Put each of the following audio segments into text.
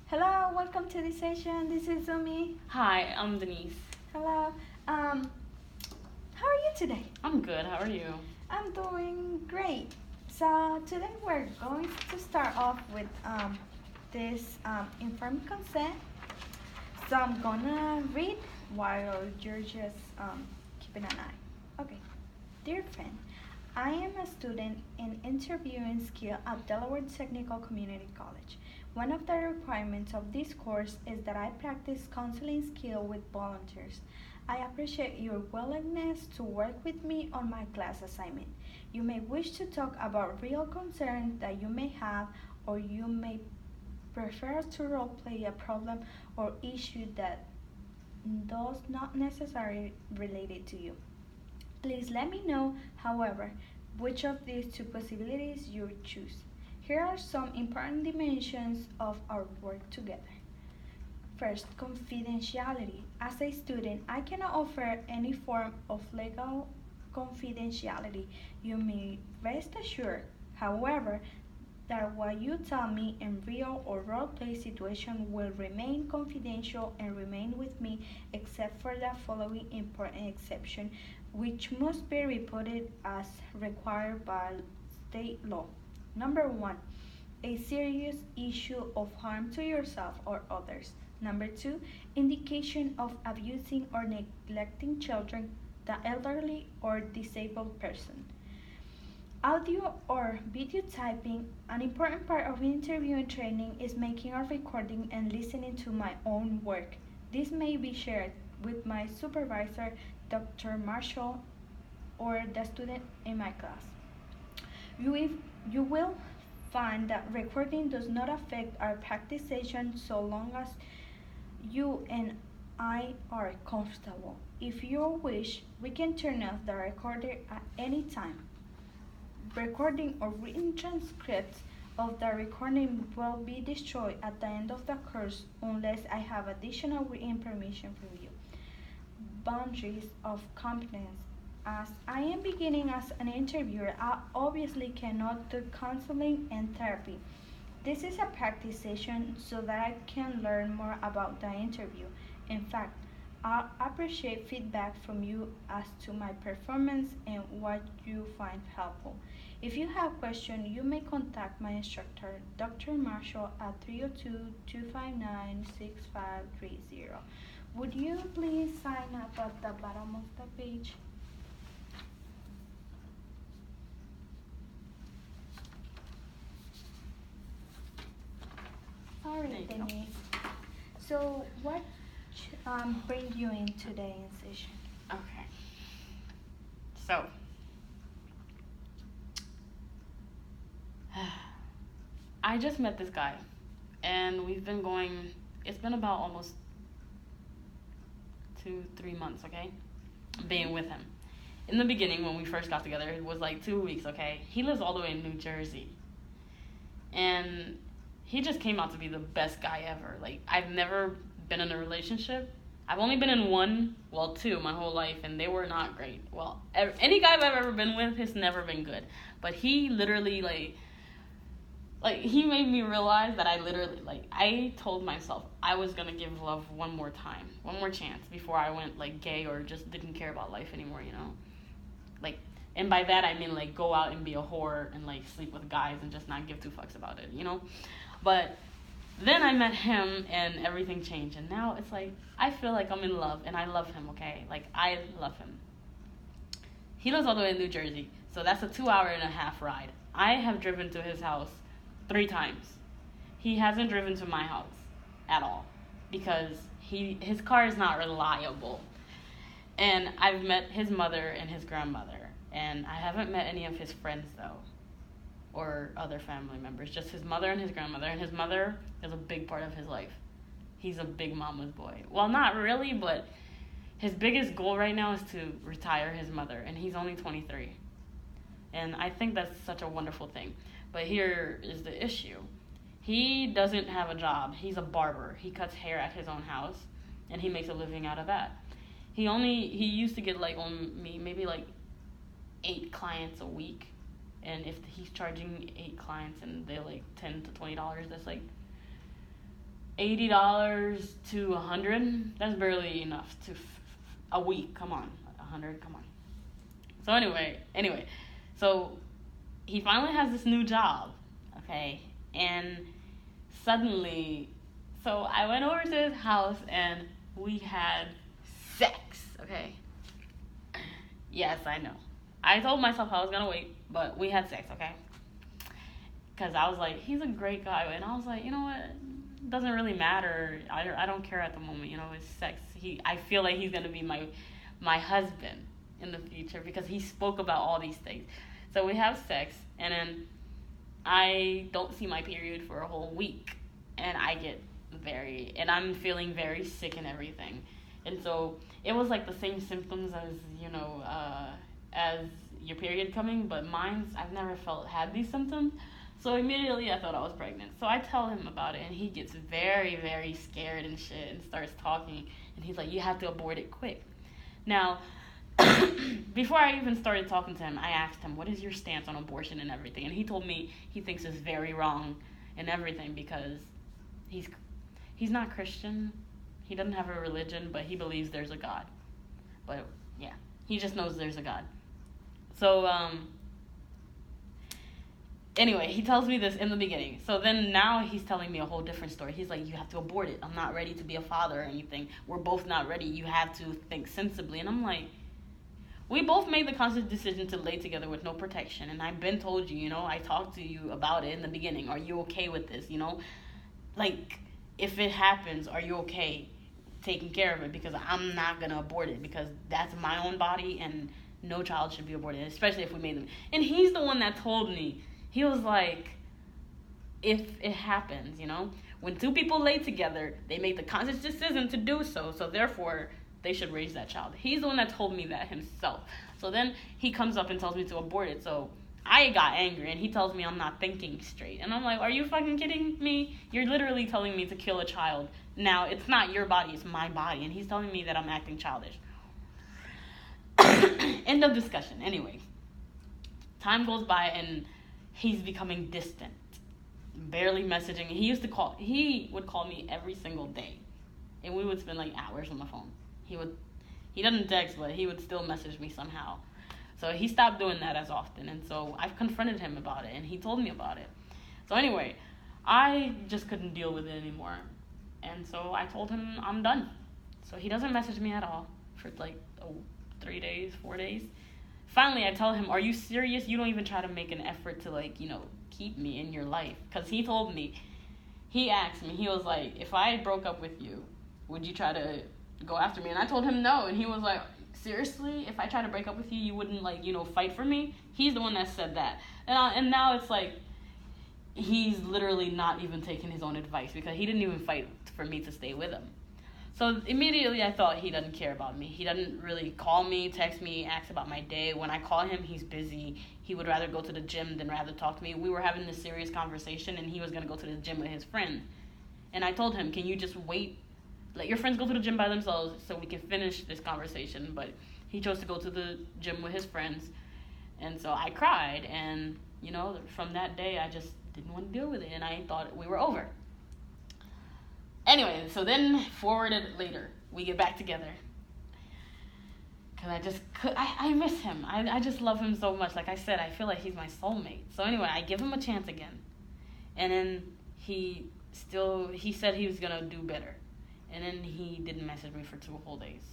Hello, welcome to this session. This is Zumy. Hi, I'm Denise. Hello. How are you today? I'm good. How are you? I'm doing great. So today we're going to start off with this informed consent. So I'm gonna read while you're just keeping an eye. Okay. Dear friend, I am a student in interviewing skill at Delaware Technical Community College. One of the requirements of this course is that I practice counseling skill with volunteers. I appreciate your willingness to work with me on my class assignment. You may wish to talk about real concerns that you may have, or you may prefer to role play a problem or issue that does not necessarily related to you. Please let me know, however, which of these two possibilities you choose. Here are some important dimensions of our work together. First, confidentiality. As a student, I cannot offer any form of legal confidentiality. You may rest assured, however, that what you tell me in real or role play situation will remain confidential and remain with me except for the following important exception, which must be reported as required by state law. Number one, a serious issue of harm to yourself or others. Number two, indication of abusing or neglecting children, the elderly, or disabled person. Audio or video typing. An important part of interviewing training is making a recording and listening to my own work. This may be shared with my supervisor, Dr. Marshall, or the student in my class. You will find that recording does not affect our practice session so long as you and I are comfortable. If you wish, we can turn off the recorder at any time. Recording or written transcripts of the recording will be destroyed at the end of the course unless I have additional written permission from you. Boundaries of competence. As I am beginning as an interviewer, I obviously cannot do counseling and therapy. This is a practice session so that I can learn more about the interview. In fact, I appreciate feedback from you as to my performance and what you find helpful. If you have questions, you may contact my instructor, Dr. Marshall, at 302-259-6530. Would you please sign up at the bottom of the page? All right, Denise. So, what bring you in today in session? Okay. So, I just met this guy, and we've been going, it's been about almost 2-3 months, okay? Being with him. In the beginning, when we first got together, it was like 2 weeks, okay? He lives all the way in New Jersey. And he just came out to be the best guy ever. Like, I've never been in a relationship. I've only been in two my whole life, and they were not great. Well, any guy I've ever been with has never been good. But he literally, he made me realize that I told myself I was going to give love one more time, one more chance before I went, gay or just didn't care about life anymore, you know? And by that I mean, go out and be a whore and, sleep with guys and just not give two fucks about it, you know? But then I met him and everything changed, and now it's I feel like I'm in love, and I love him, okay? I love him. He lives all the way in New Jersey, so that's a 2.5-hour ride. I have driven to his house 3 times. He hasn't driven to my house at all because his car is not reliable. And I've met his mother and his grandmother, and I haven't met any of his friends though, or other family members, just his mother and his grandmother. And his mother is a big part of his life. He's a big mama's boy. Well, not really, but his biggest goal right now is to retire his mother, and he's only 23. And I think that's such a wonderful thing. But here is the issue. He doesn't have a job. He's a barber. He cuts hair at his own house, and he makes a living out of that. He used to get on me maybe 8 clients a week, and if he's charging 8 clients and they're $10 to $20, that's $80 to 100. That's barely enough to a week. Come on, 100. Come on. So anyway, so he finally has this new job, okay, and suddenly, so I went over to his house and we had sex, okay. Yes, I know. I told myself I was gonna wait, but we had sex, okay. Because I was like, he's a great guy, and I was like, you know what? It doesn't really matter. I don't care at the moment. You know, it's sex. I feel like he's gonna be my husband in the future because he spoke about all these things. So we have sex, and then I don't see my period for a whole week, and I'm feeling very sick and everything, and so it was like the same symptoms as as your period coming, but I've never had these symptoms. So immediately I thought I was pregnant. So I tell him about it, and he gets very, very scared and shit and starts talking. And he's like, you have to abort it quick. Now, before I even started talking to him, I asked him, what is your stance on abortion and everything? And he told me he thinks it's very wrong and everything because he's not Christian. He doesn't have a religion, but he believes there's a God. But, yeah, he just knows there's a God. So, anyway, he tells me this in the beginning. So then now he's telling me a whole different story. He's like, you have to abort it. I'm not ready to be a father or anything. We're both not ready. You have to think sensibly. And I'm like, we both made the conscious decision to lay together with no protection. And I've been told you, I talked to you about it in the beginning. Are you okay with this, Like, if it happens, are you okay taking care of it? Because I'm not going to abort it because that's my own body and no child should be aborted, especially if we made them. And he's the one that told me. He was like, if it happens, when two people lay together, they make the conscious decision to do so. So therefore, they should raise that child. He's the one that told me that himself. So then he comes up and tells me to abort it. So I got angry, and he tells me I'm not thinking straight. And I'm like, are you fucking kidding me? You're literally telling me to kill a child. Now, it's not your body, it's my body. And he's telling me that I'm acting childish. End of discussion. Anyway, time goes by, and he's becoming distant, barely messaging. He would call me every single day, and we would spend like hours on the phone. He doesn't text, but he would still message me somehow. So he stopped doing that as often, and so I've confronted him about it, and he told me about it. So anyway, I just couldn't deal with it anymore, and so I told him I'm done. So he doesn't message me at all for like 3 days, 4 days. Finally, I tell him, are you serious? You don't even try to make an effort to, keep me in your life. Because he told me, he asked me, he was like, if I broke up with you, would you try to go after me? And I told him no. And he was like, seriously? If I try to break up with you, you wouldn't, fight for me? He's the one that said that. And now it's like, he's literally not even taking his own advice because he didn't even fight for me to stay with him. So immediately I thought he doesn't care about me. He doesn't really call me, text me, ask about my day. When I call him, he's busy. He would rather go to the gym than rather talk to me. We were having this serious conversation, and he was going to go to the gym with his friend. And I told him, can you just wait? Let your friends go to the gym by themselves so we can finish this conversation. But he chose to go to the gym with his friends. And so I cried. And, from that day, I just didn't want to deal with it. And I thought we were over. Anyway, so then forwarded later, we get back together. Because I miss him. I just love him so much. Like I said, I feel like he's my soulmate. So anyway, I give him a chance again. And then he said he was going to do better. And then he didn't message me for 2 whole days.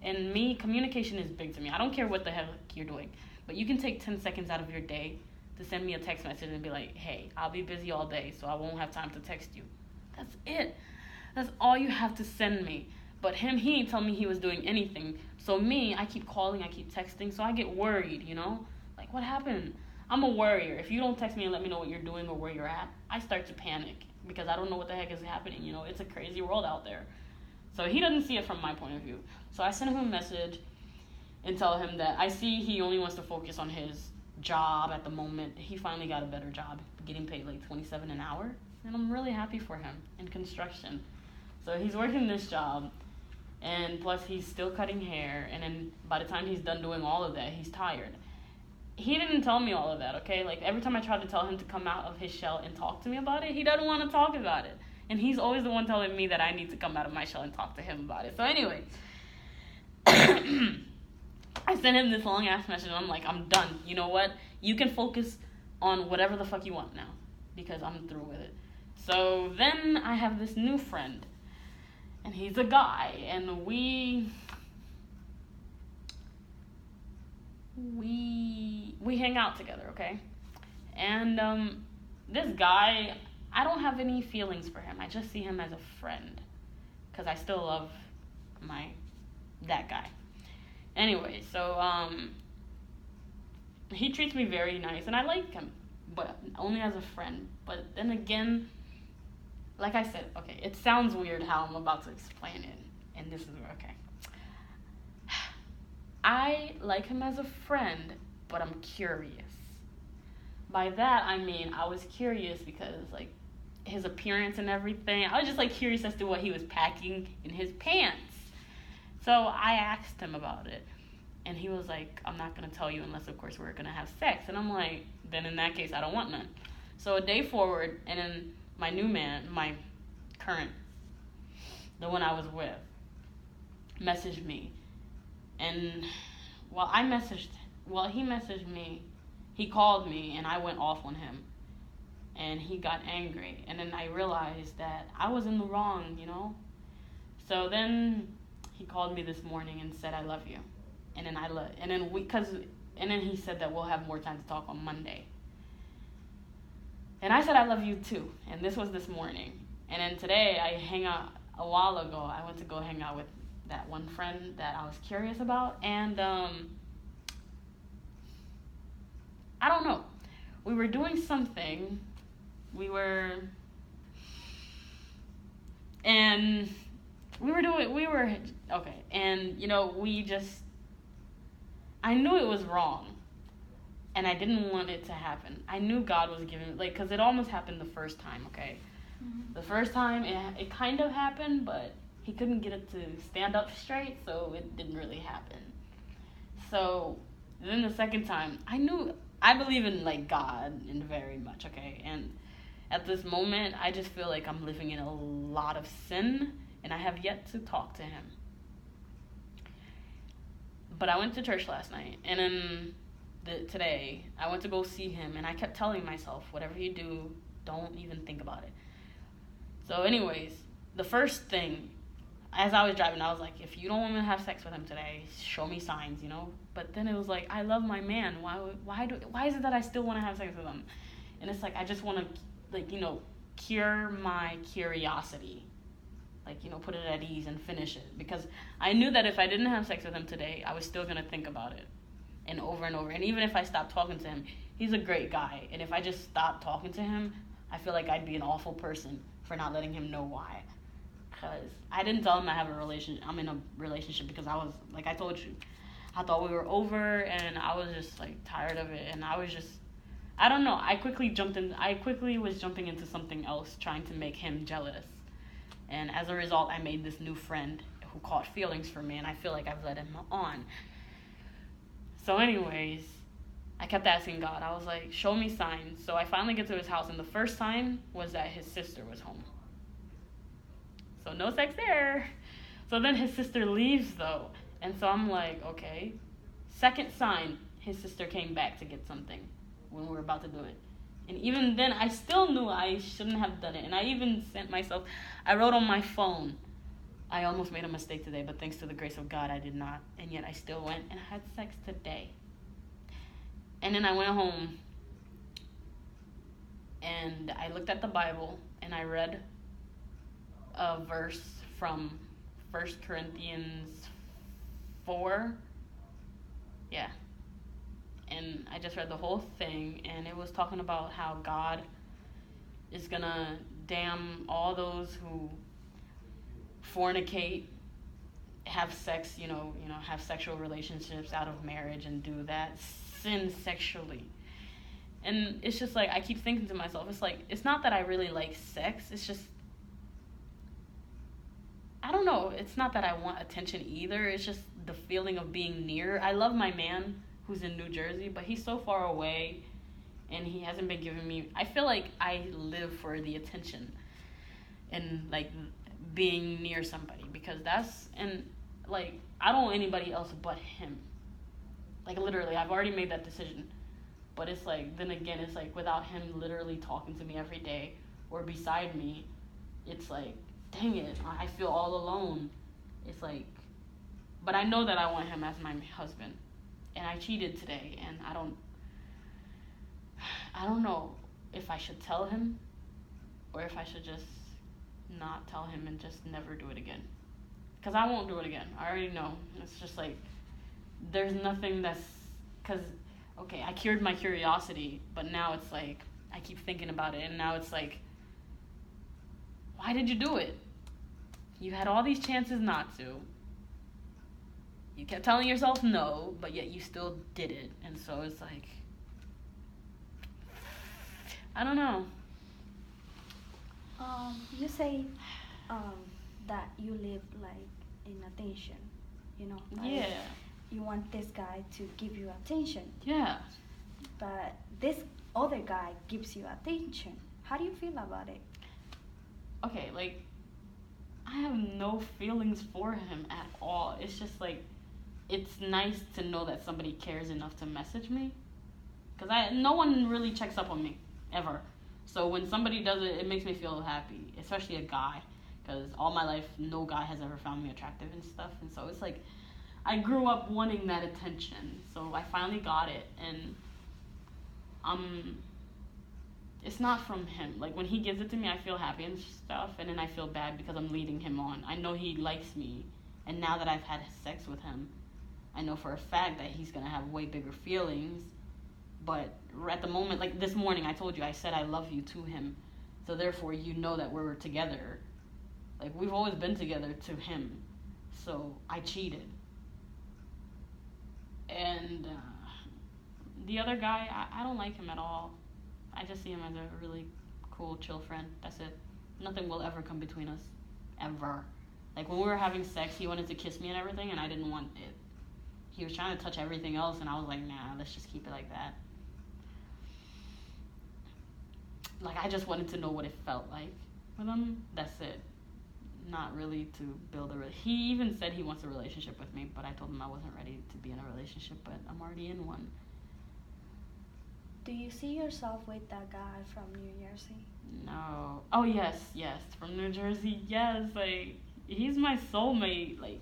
And communication is big to me. I don't care what the heck you're doing. But you can take 10 seconds out of your day to send me a text message and be like, hey, I'll be busy all day, so I won't have time to text you. That's it. That's all you have to send me. But he ain't telling me he was doing anything. So I keep calling, I keep texting, so I get worried, Like, what happened? I'm a worrier. If you don't text me and let me know what you're doing or where you're at, I start to panic because I don't know what the heck is happening, It's a crazy world out there. So he doesn't see it from my point of view. So I send him a message and tell him that I see he only wants to focus on his job at the moment. He finally got a better job, getting paid like $27 an hour. And I'm really happy for him in construction. So he's working this job, and plus he's still cutting hair, and then by the time he's done doing all of that, he's tired. He didn't tell me all of that, okay? Like, every time I tried to tell him to come out of his shell and talk to me about it, he doesn't want to talk about it. And he's always the one telling me that I need to come out of my shell and talk to him about it. So anyway, I sent him this long ass message and I'm like, I'm done. You know what? You can focus on whatever the fuck you want now because I'm through with it. So then I have this new friend and he's a guy and we hang out together, okay? And this guy, I don't have any feelings for him. I just see him as a friend because I still love that guy. Anyway, so he treats me very nice and I like him, but only as a friend. But then again, like I said, okay, it sounds weird how I'm about to explain it, and this is okay. I like him as a friend, but I'm curious. By that, I mean I was curious because, like, his appearance and everything. I was just, like, curious as to what he was packing in his pants. So I asked him about it. And he was like, I'm not going to tell you unless, of course, we're going to have sex. And I'm like, then in that case, I don't want none. So a day forward, and then my new man, my current, the one I was with, messaged me. And he messaged me, he called me, and I went off on him. And he got angry. And then I realized that I was in the wrong, you know? So then he called me this morning and said, I love you. And then and then he said that we'll have more time to talk on Monday. And I said, I love you too. And this was this morning. And then today, a while ago, I went to go hang out with that one friend that I was curious about. And I don't know. We were doing something. Okay. And, you know, I knew it was wrong. And I didn't want it to happen. I knew God was giving, like, because it almost happened the first time, okay? Mm-hmm. The first time, it kind of happened, but he couldn't get it to stand up straight, so it didn't really happen. So then the second time, I believe in, like, God and very much, okay? And at this moment, I just feel like I'm living in a lot of sin, and I have yet to talk to him. But I went to church last night, and then today, I went to go see him, and I kept telling myself, whatever you do, don't even think about it. So anyways, the first thing, as I was driving, I was like, if you don't want me to have sex with him today, show me signs, you know? But then it was like, I love my man. Why is it that I still want to have sex with him? And it's like, I just want to, like, you know, cure my curiosity. Like, you know, put it at ease and finish it. Because I knew that if I didn't have sex with him today, I was still going to think about it. And over and over. And even if I stopped talking to him, he's a great guy. And if I just stopped talking to him, I feel like I'd be an awful person for not letting him know why. Because I didn't tell him I'm in a relationship because I was, like I told you, I thought we were over and I was just, like, tired of it. And I was just, I don't know. I quickly was jumping into something else, trying to make him jealous. And as a result, I made this new friend who caught feelings for me, and I feel like I've led him on. So anyways, I kept asking God. I was like, show me signs. So I finally get to his house, and the first sign was that his sister was home. So no sex there. So then his sister leaves, though. And so I'm like, okay. Second sign, his sister came back to get something when we were about to do it. And even then, I still knew I shouldn't have done it. And I even I wrote on my phone, I almost made a mistake today, but thanks to the grace of God, I did not. And yet I still went and had sex today. And then I went home and I looked at the Bible and I read a verse from 1 Corinthians 4. Yeah. And I just read the whole thing, and it was talking about how God is going to damn all those who fornicate, have sex, have sexual relationships out of marriage and do that, sin sexually. And it's just like, I keep thinking to myself, it's like, it's not that I really like sex, it's just, I don't know, it's not that I want attention either, it's just the feeling of being near. I love my man who's in New Jersey, but he's so far away, and he hasn't been giving me, I feel like I live for the attention. and like being near somebody, because that's, and like I don't want anybody else but him. Like literally, I've already made that decision. But it's like, then again, it's like without him literally talking to me every day or beside me, it's like, dang it, I feel all alone. It's like, but I know that I want him as my husband. And I cheated today, and I don't know if I should tell him or if I should just not tell him and just never do it again. Because I won't do it again. I already know. It's just like, there's nothing that's, because, okay, I cured my curiosity, but now it's like, I keep thinking about it, and now it's like, why did you do it? You had all these chances not to. You kept telling yourself no, but yet you still did it. And so it's like, I don't know. You say that you live like in attention, you know. Yeah. You want this guy to give you attention. Yeah. But this other guy gives you attention. How do you feel about it? Okay, like, I have no feelings for him at all. It's just like, it's nice to know that somebody cares enough to message me. Because no one really checks up on me, ever. So when somebody does it, it makes me feel happy, especially a guy. Because all my life, no guy has ever found me attractive and stuff. And so it's like, I grew up wanting that attention. So I finally got it. And it's not from him. Like, when he gives it to me, I feel happy and stuff. And then I feel bad because I'm leading him on. I know he likes me. And now that I've had sex with him, I know for a fact that he's going to have way bigger feelings. But at the moment, like this morning, I told you, I said I love you to him. So therefore, you know that we're together. Like, we've always been together to him. So I cheated. And the other guy, I don't like him at all. I just see him as a really cool, chill friend. That's it. Nothing will ever come between us. Ever. Like, when we were having sex, he wanted to kiss me and everything, and I didn't want it. He was trying to touch everything else, and I was like, nah, let's just keep it like that. Like, I just wanted to know what it felt like with him. That's it. Not really to build a relationship. He even said he wants a relationship with me, but I told him I wasn't ready to be in a relationship, but I'm already in one. Do you see yourself with that guy from New Jersey? No. Oh, yes. From New Jersey, yes. Like, he's my soulmate. Like,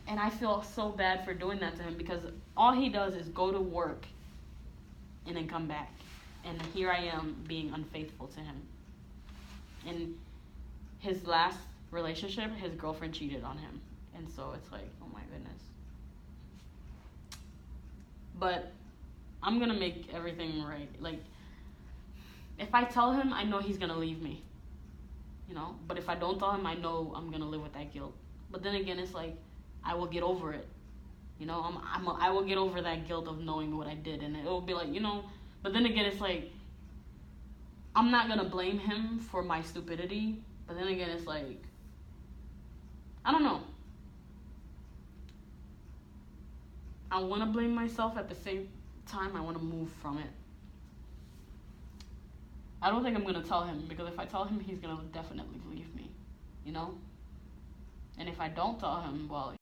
and I feel so bad for doing that to him because all he does is go to work and then come back. And here I am being unfaithful to him. And his last relationship, his girlfriend cheated on him. And so it's like, oh my goodness. But I'm going to make everything right. Like, if I tell him, I know he's going to leave me. You know? But if I don't tell him, I know I'm going to live with that guilt. But then again, it's like, I will get over it. You know? I will get over that guilt of knowing what I did. And it will be like, you know... But then again, it's like, I'm not going to blame him for my stupidity. But then again, it's like, I don't know. I want to blame myself. At the same time, I want to move from it. I don't think I'm going to tell him, because if I tell him, he's going to definitely leave me, you know? And if I don't tell him, well,